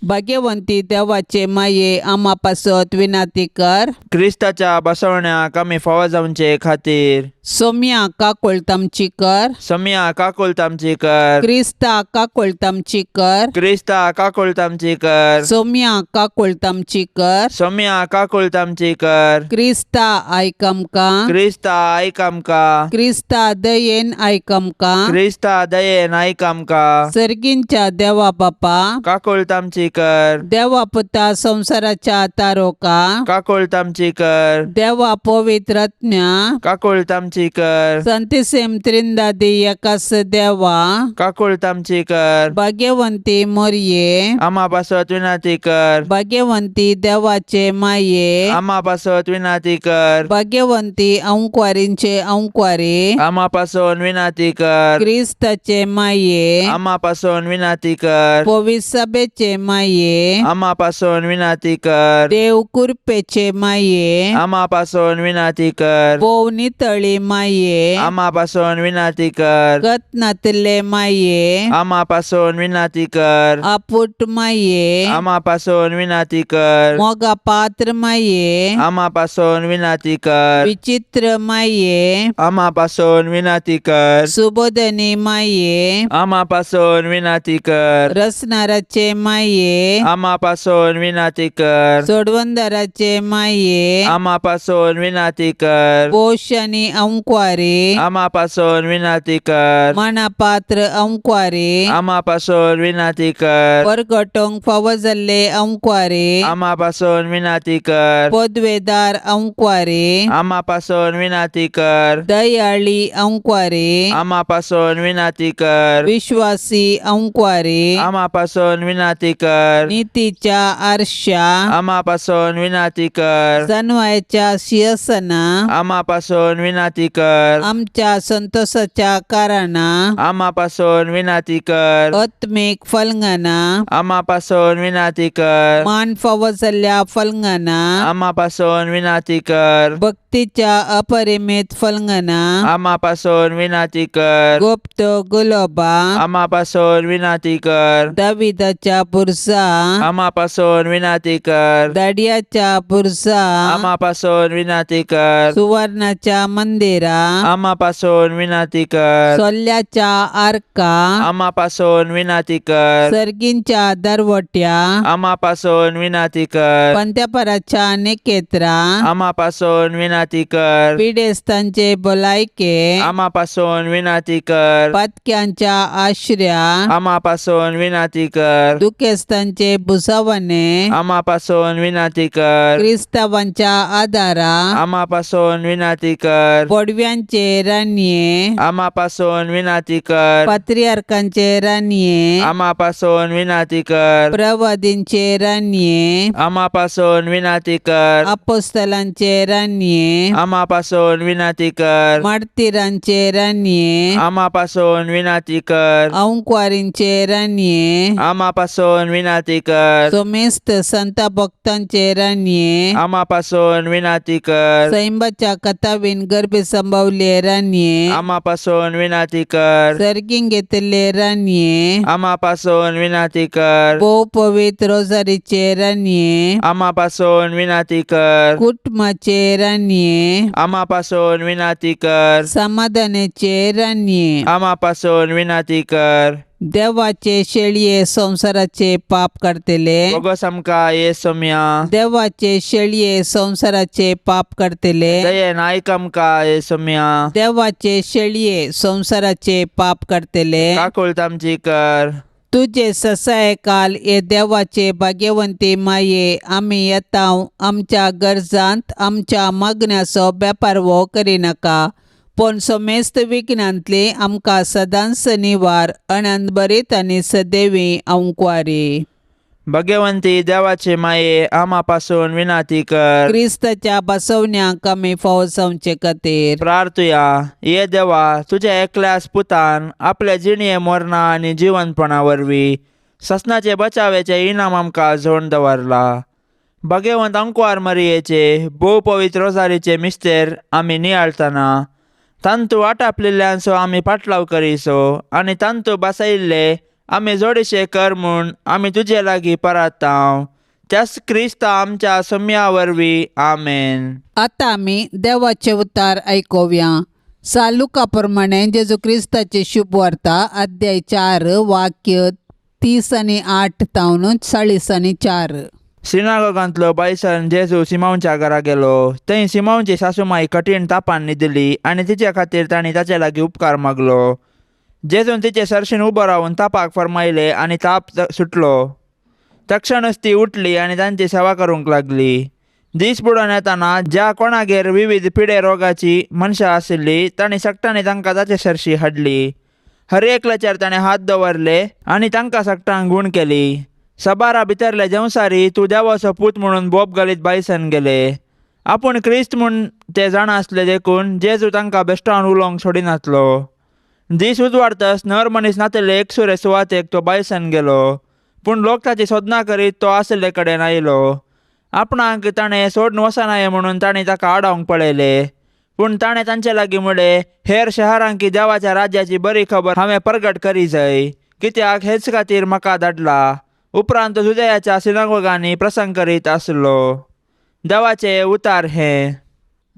भाग्यवंती देवाचे माये आम्हा पासत विनाती कर. क्रिस्ताच्या बसवण्याक आमी फावो जावचे खातीर सोम्या काकुळतामची कर. सम्या काकुळतामची कर. क्रिस्ता काकुळतामची कर. क्रिस्ता काकुळतामची कर. सोम्या काकुळतामची कर. सम्या काकुळतामची कर. क्रिस्ता आयकमका. क्रिस्ता आयक आमकां. क्रिस्ता दयेन आयकमका. क्रिस्ता दयेन आयक आमकां. सर्गींच्या देवा बापा काकुळतामची कर. देवा पुता संसाराच्या तारोका काकुळतामची कर. देवा पवित्र आत्म्या काकुळतामची कर. संतिसेम त्रिंदादी एकास देवा काकुळतामची कर. भाग्यवंती मरिये आम्हा पासत विनाती कर. भाग्यवंती देवाचे माये आम्हा पासत विनाती कर. भाग्यवंती अंकवारींचे अंकवारी आम्हा पासून विनाती कर. क्रिस्ताचे माये आम्हा पासून विनाती कर. पवित्र सभेचे माये आम्हा पासून विनाती कर. देव कुरपेचे माये आम्हा पासून विनाती कर. पोव नितळी माये आम्हा पासून विनाती कर. कतनातले माये आम्हा पासून विनाती कर. आपुट माये आम्हा पासून विनाती कर. मोगा पात्र माये आम्हा पासून विनाती कर. विचित्र माये आम्हा पासून विनाती कर. सुबोधनी माये आम्हा पासून विनाती कर. रसनाराचे माये आम्हा पासून विनाती कर. सोडवंदराचे माये आम्हा पासून विनाती कर. पोषणी अंकवारे आम्हा पासून विनाती कर. मनापात्र अंकवारे आम्हा पासून विनाती कर. परगटोंक फावो जाल्ले अंकवारे आम्हा पासून विनाती कर. पदवेदार अंकवारे आम्हा पासून विनाती कर. दयाळी अंकवारे आम्हा पासून विनाती कर. विश्वासी अंकवारे आम्हा पासून विनाती कर. नीतीच्या आरशा आम्हा पासून विनाती कर. सन्मायाच्या सिंहासना आम्हा पासून विनाती कर. आमच्या संतोषाच्या कारणा आम्हा पासून विनाती कर. आत्मिक फलंगना आम्हा पासून विनाती कर. मान फावो जाल्ल्या फलंगना आम्हा पासून विनाती कर. भक्तीच्या अपरिमित फलंगना आम्हा पासून विनाती कर. गुप्त गुलोबा आम्हा पासून विनाती कर. दाविदाच्या पुरसा आम्हा पासून विनाती कर. दाडियाच्या पुरसा आम्हा पासून विनाती कर. सुवर्णाच्या मंदिरा आम्हा पासून विनाती कर. सोल्ल्याच्या आर्का आम्हा पासून विनाती कर. सर्गींच्या दरवट्या आम्हा पासून विनाती कर. पंत्यापराच्या नेकेत्रा आम्हा पासून विनाती कर. पिडेस्तांचे बोलायके आम्हा पासून विनाती कर. पातक्यांच्या आश्र्या आम्हा पासून विनाती कर. दुखेस्तांच्या संतांचे बुसावणे आम्हा पासून विनंती कर. क्रिस्तावांच्या आदारा आम्हा पासून विनंती कर. पडव्यांचे रान्ये आम्हा पासून विनंती कर. पात्रियार्कांचे रान्ये आम्हा पासून विनंती कर. प्रवादींचे रान्ये आम्हा पासून विनंती कर. अपोस्तलांचे रान्ये आम्हा पासून विनंती कर. मार्तिरांचे रान्ये आम्हा पासून विनंती कर. औंकवारींचे रान्ये आम्हा पासून विनंती कर. सोमेस्त संत भक्तांचे रान्ये आम्हा पासून विनंती कर. सैंबाच्या कथावीन गर्भे संभवले रान्ये आम्हा पासून विनंती कर. सर्गीन घेतले रान्ये आम्हा पासून विनंती कर. भोव पवित्र रोजारीचे रान्ये आम्हा पासून विनंती कर. कुटुंबाचे रान्ये आम्हा पासून विनंती कर. समाधानाचे रान्ये आम्हा पासून विनंती कर. देवाचे शेळये संसाराचे पाप करतले बगोस आमका येसुम्या. देवाचे शेळये संसाराचे पाप करतले दयेन ऐक आमका येसुम्या. देवाचे शेळये संसाराचे पाप करतले काकुळत आमची कर. तुझे ससाय काल ये देवाचे भाग्यवंती माये आम्ही येताव आमच्या गरजांत आमच्या मागण्याचो बेपार वो करिनाका पण समेस्त विघ्नांतली आमकां सदांच निवार अनंत बरीत आनी सदैवी औंकवारी. भगवंती देवाचे माये आम्हा पासून विनंती कर. क्रिस्ताच्या बसवण्याक आमी फावो जावचे खातीर प्रार्थुया. ये देवा तुझ्या एकल्याच पुतान आपल्या जिणये मरणा आनी जिवंतपणा वरवीं ससनाचे बचावेचे इनाम आमकां जोडून दवरला. भगवंत अंकुवार मरियेचे भोव पवित्र रोजारीचे मिस्तेर आमी नियाळतना तांतू आटापलेल्यांचो आमी पाटलाव करिसो आनी तांतू बसयल्ले आमी जोडशे कर म्हूण आमी तुजे लागीं परताव. त्यास क्रिस्ता आमच्या सम्या वरवीं. आमेन. आतां आमी देवाचे उतार आयकोवया. सालुका प्रमाणे जेजू क्रिस्ताचे शुभ वार्ता अध्याय 4 वाक्य 30 आनी 8 तावन 40 आनी 4. सिनागोगांतलो बायसन जेजू सिमोनच्या घरा गेलो. थंय सिमोनची सासूमाई कठीण तापान न्हिदली आनी तिचे खातीर तांणी ताचे लागीं उपकार मागलो. जेजून तिचे सरशीन उबो रावन तापाक फरमायले आनी ताप सुटलो. तक्षणच ती उठली आनी तांची सेवा करूंक लागली. दीस बुडोवन येताना ज्या कोणागेर विविध पिडे रोगाची मनशां आशिल्ली तांणी सक्टांनी तांकां ताचे सरशी हाडली. हर एकल्याचेर ताणें हात दवरले आनी तांकां सक्टांक गूण केली. सबारा भितरले जेवसारी तूं देवाचो पूत म्हणून बोब घालीत बायसन गेले. आपूण क्रिस्त म्हूण ते जाणा आसले देखून जेजू तांकां बेश्टावन उलोवंक सोडिनासलो. दीस उजवाडतच नर मनीस नातेले एकसुरे सुवातेक तो बायसन गेलो. पूण लोक ताची सोदना करीत तो आसले कडेन आयलो. आपणाक ताणें सोडून वचनाये म्हणून तांणी ताका आडावंक पळयले. पूण ताणें तांचे लागीं म्हळें, हेर शहरांकी देवाच्या राज्याची बरी खबर हांवें प्रगट करी जाय, कित्याक हेच खातीर म्हाका धाडला. उपरांत जुदेयाच्या सिनागोगांनी प्रसंग करीत आसलो. देवाचे उतार हे.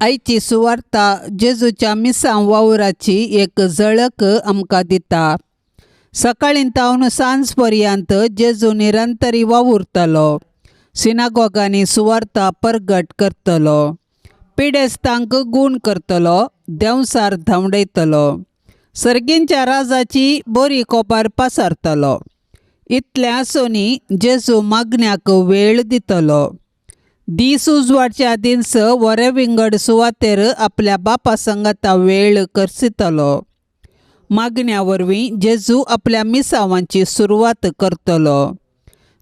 आयची सुवार्ता जेजूच्या मिसां वावराची एक झळक आमकां दिता. सकाळीं तावन सांज पर्यंत जेजू निरंतरी वावुरतलो. सिनागोगांनी सुवार्ता प्रगट करतलो. पिडेस्तांक गूण करतलो. देवसार धांवडयतलो. सर्गींच्या राजाची बरी खबर पसरतलो. इतलें आसुनी जेजू मागण्याक वेळ दितलो. दीस उजवाडच्या दिस वरे विंगड सुवातेर आपल्या बापा संगता वेळ करसितलो. मागण्या वरवीं जेजू आपल्या मिसावांची सुरवात करतलो.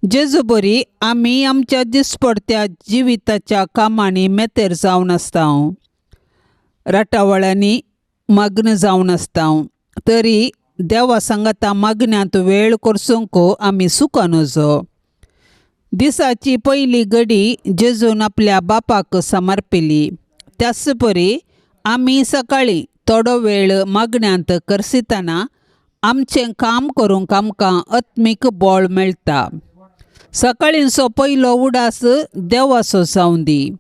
जेजू बरी आमी आमच्या दिसपडत्या जिविताच्या कामांनी मेतेर जावन आसताव. राटावळ्यांनी मग्न जावन आसताव. तरी देवा संगता मागण्यांत वेळ करसूंक आमी सुखान वचो. दिसाची पयली घडी जेजून आपल्या बापाक समर्पिली. त्याच परी आमी सकाळीं थोडो वेळ मागण्यांत करसितना आमचें काम करूंक आमकां आत्मीक बळ मेळटा. सकाळींचो पयलो उडास देवाचो जावं दी.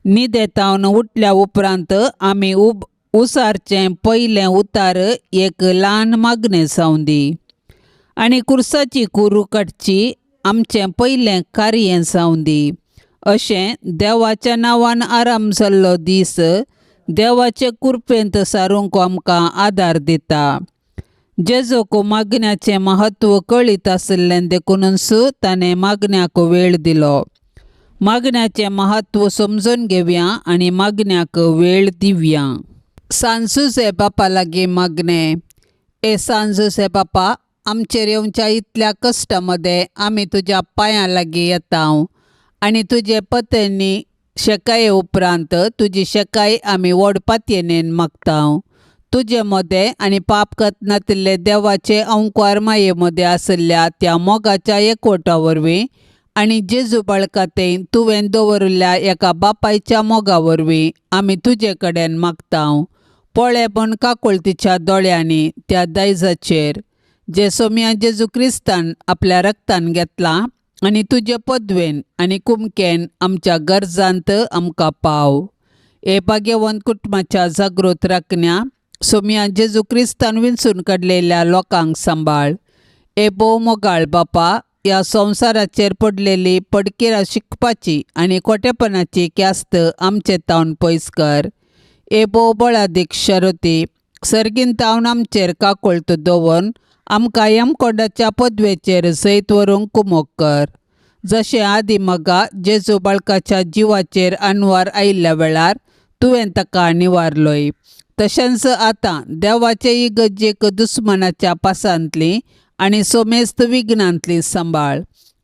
न्हिदेतावन उठल्या उपरांत आमी उसारचें पयलें उतार एक ल्हान मागणें जावं दी. आनी कुर्साची कुरू काडची आमचें पयलें कार्य जावं दी. अशें देवाच्या नांवान आराम जाल्लो दीस देवाचे कृपेंत सारूंक आमकां आदार दिता. जेजूक मागण्याचे महत्व कळीत आशिल्लें देखूनच ताणें मागण्याक वेळ दिलो. मागण्याचे महत्व समजून घेवया आणि मागण्याक वेळ दिवया. सांजुसे बापा लागीं मागणे. सांजुसे बापा, आमचेर येवच्या इतल्या कश्टामध्ये आमी तुज्या पांयां लागीं येता आणि तुजे पत्नी शेकाये उपरांत तुजी शेकाय आमी व्हड पातयेनेन मागता. तुजे मदें आनी पाप कत्नातिल्ले देवाचे अंकार माये मदें आशिल्ल्या त्या मोगाच्या एकवटा वरवीं आनी जेजू बाळकातें तुवें दवरिल्ल्या एका बापायच्या मोगा वरवीं आमी तुजे कडेन मागता. पळय पण काकुळतीच्या दोळ्यांनी त्या दायजाचेर जे सोम्या जेजू क्रिस्तान आपल्या रक्तान घेतला आनी तुजे पदवेन आनी कुमकेन आमच्या गरजांत आमकां पाव. भाग्यवंत कुटुंबाच्या जागृत राखण्या सोम्या जेजू क्रिस्तान विंचून काडलेल्या लोकांक सांबाळ. भोव मोगाळ बापा, ह्या संवसाराचेर पडलेली पडकिरां शिकपाची आनी खोटेपणाची क्यास्त आमचे तावन पयस कर. भोव बळादीक शारोती, सर्गीन तावन आमचेर काकुळत दवरून आमकां यमकोंडाच्या पदवेचेर सयत व्हरूंक कुमोग कर. जशें आदी मगा जेजू बाळकाच्या जिवाचेर आनवार आयिल्ल्या वेळार तुवें ताका निवारलोय, तशेंच आतां देवाचे इगर्जेक दुस्मनाच्या पासांतली आनी सोमेस्त विघ्नांतली सांबाळ.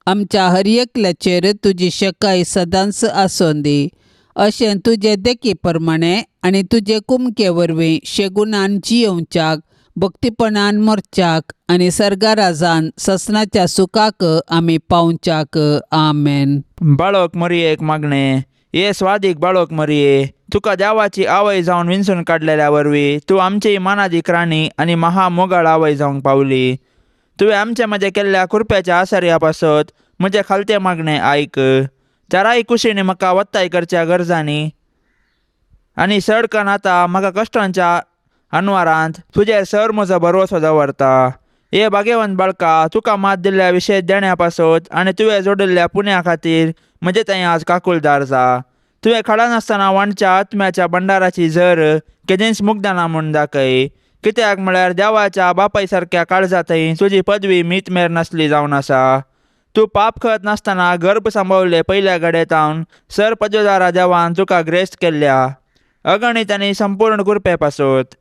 आमच्या हर एकल्याचेर तुजी शेकाय सदांच आसूं दी. अशें तुजे देखी प्रमाणे आनी तुजे कुमके वरवीं शेगुणान जियोवच्याक, भक्तीपणान मरच्याक आनी सर्गाराजान ससनाच्या सुखाक आमी पावच्याक. आमेन. बाळक मरियेक मागणे. स्वादीक बाळक मरिये, तुका देवाची आवय जावन विंचून काडलेल्या वरवीं तूं आमची मानादीक राणी आनी महामोगाळ आवय जावंक पावली. तुवें आमचे मदें केल्ल्या कृपेच्या आसर्या पासत म्हजे खालते मागणे आयक. चाराय कुशीनी म्हाका वत्ताय करच्या गरजांनी आनी सडकन आतां म्हाका कश्टांच्या अनवारांत तुजेर सर म्हजो भरवसो दवरता. भाग्यवंत बाळका, तुका मात दिल्ल्या विशेष देण्या पासत आनी तुवें जोडिल्ल्या पुण्या खातीर म्हजे थंय आज काकुळदार जा. तुवें खडा नासतना वाणच्या आत्म्याच्या भंडाराची झर केदींच मुग्धना म्हूण दाखय. कित्याक म्हळ्यार देवाच्या बापाय सारक्या काळजा थंय तुजी पदवी मीतमेर नासली जावन आसा. तूं पाप करत नासतना गर्भ सांबाळले पयल्या घडयेतावन सर पदवेदारा देवान तुका ग्रेस्त केल्ल्या अगणित आनी संपूर्ण कृपे पासत.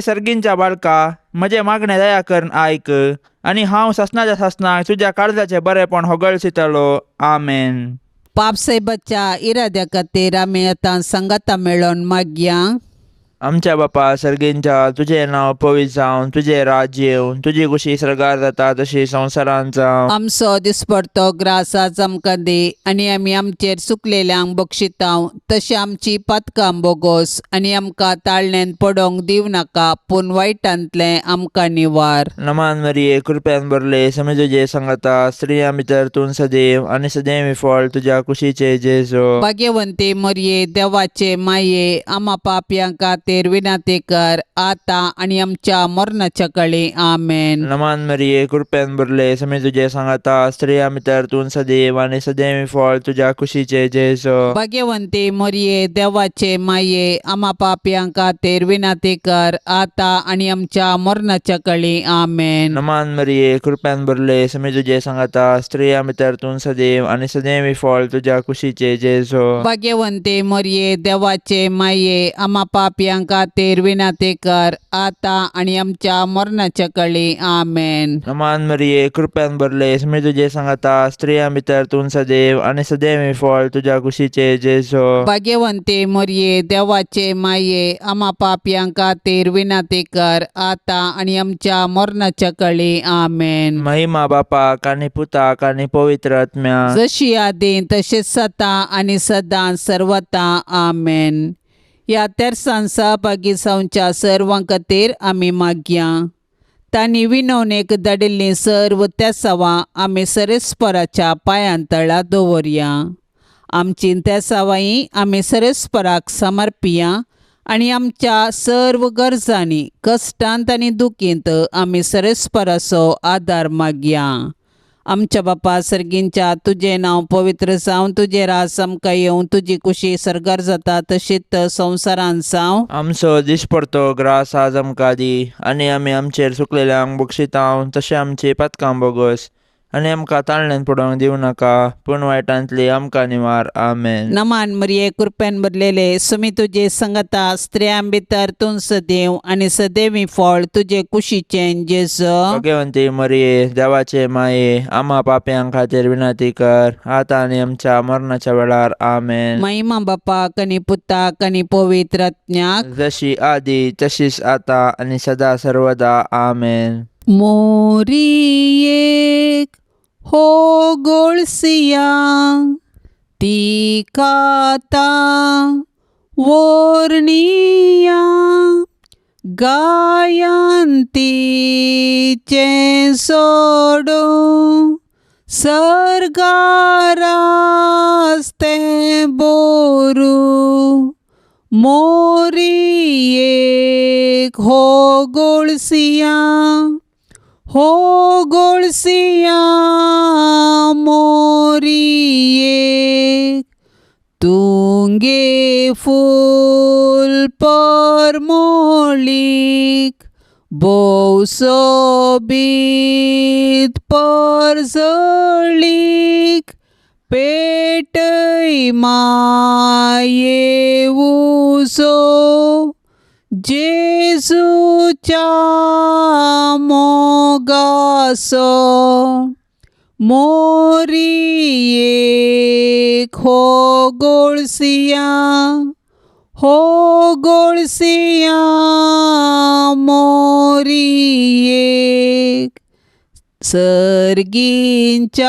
सर्गींच्या बाळका, म्हजे मागणे दया करून आयक आनी हांव ससनाच्या ससनाक तुज्या काळजाचे बरेपण होगळसितलो. आमेन. पापसाहेबाच्या इराद्या खातीर आमी आतां संगता मेळोन मागया. आमच्या बापा सर्गींच्या, तुझे नाव पवित्र जावन, तुझे राज्य येवन, तुझी कुशी सरकार जाता तशी संवसारांत जावं. आमचो दिसपडतो ग्रास आज आमकां दे आनी आमी आमचेर चुकलेल्यांक बक्षितांव, तशें आमची पातकां बोगोस आनी आमकां ताळणेन पडोवंक दिव नाका, पूण वायटांतलें आमकां निवार. नमान मरिये, कृपेन भरले, समी तुजे सांगता, स्त्रियां भितर तूं सदैव आनी सदैव फळ तुज्या कुशीचे जेजो. भाग्यवंते मरिये, देवाचे माये, आम्हा पापयांक विनाते कर, आता आणि आमच्या मरणाच्या काळी. आमेन. नमान मरिये, कृपेन भरले, समी तुजे सांगता, स्त्रियां भितर तूं सदैव आनी सदैव फळ तुज्या कुशीचे जेजो. भाग्यवंते मरिये, देवाचे माये, आम्हा पापयांक विनाते कर, आता आणि आमच्या मरणाच्या काळी. आमेन. नमान मरिये, कृपेन भरले, समी तुजे सांगता, स्त्रियां भितर तूं सदैव आनी सदैव फळ तुज्या कुशीचे जेजो. भाग्यवंते मरिये, देवाचे माये, आम्हा पापयांक विनाते कर, आता आणि आमच्या मरणाच्या काळी. आमेन. नमान मरिये, कृपेन भरले, समी तुजे सांगता, स्त्रियां भितर तूं सदैव आनी सदैव फळ तुज्या कुशीचे जेजो. भाग्यवंते मरिये, देवाचे माये, आम्हा पापयांक विनाते कर, आता आणि आमच्या मरणाच्या काळी. आमेन. महिमा बापाक आनी पुताक आनी पवित्र आत्म्या, जशी आदी तसेच सता आणि सदां सर्वता. आमेन. ह्या तेर्सान सहभागी जावच्या सर्वां खातीर आमी मागया. तांणी विनवणेक धाडिल्लीं सर्व तेसावां आमी सरेस्पराच्या पांयां तळा दवरया. आमची तेसावांय आमी सरेस्पराक समर्पिया आनी आमच्या सर्व गरजांनी, कश्टांत आनी दुखींत आमी सरेस्पराचो आदार मागया. आमच्या बापा सर्गींच्या तुझे नाव पवित्र जावं, तुझे रास आमकां येवं, तुजी कुशी सरकार जाता तशीच संवसारान जावं. आमचो दिसपडतो ग्रास आज आमकां दी, आनी आमी आमचेर चुकलेल्यांक बक्षितांव, तशें आमची पातकां बोगस, आनी आमकां ताळण्यान पडोवंक दिवं नाका, पूण वायटांतली आमकां निवार. आमेन. नमान मरिये कृपेन भरलेले सुमी तुजे संगता स्त्रियां भितर तूं सदैव आनी सदैवी फळ तुजे कुशीचें जेजू. भगवंती मरिये, देवाचे माये, आम्हा पाप्यां खातीर विनंती कर, आतां आनी आमच्या मरणाच्या वेळार. आमेन. महिमा बापाक आनी पुताक आनी पवित्र आत्म्याक, जशी आदी तशीच आता आनी सदा सर्वदा. आमेन. मोरियेक हो गोळसिया ती काता वर्णिया गायंतीचे सोडो सर्गारास्ते बोरू मोरियेक हो गोळसिया मोरियेक तुंगे फूल पर मोळीक बोसोबीत पर जळीक पेटय माये उजो जेजूच्या मोगासो मोरियेक हो गोळसिया मोरियेक सर्गींच्या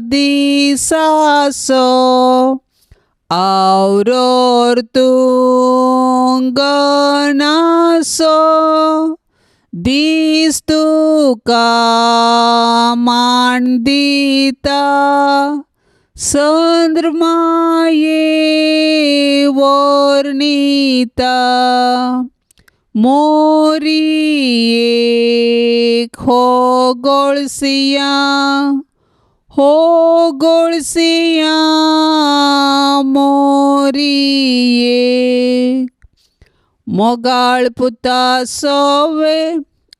दिसासो आवरोर तुंगनासो दीस तुका मान दिता चंद्रमाये वर्णिता मोरियेक हो गोळसिया मोरियेक मोगाळ पुता सोवे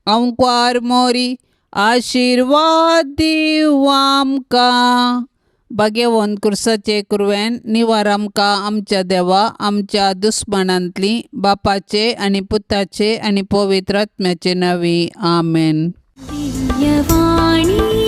अंकार मोरी आशीर्वाद दिव आमकां. भाग्यवंत कुर्साचे कुरवेन निवार आमकां आमच्या देवा आमच्या दुस्मनांतली बापाचे आनी पुताचे आनी पवित्र आत्म्याचे नांवी. आमेन. दिव्यवाणी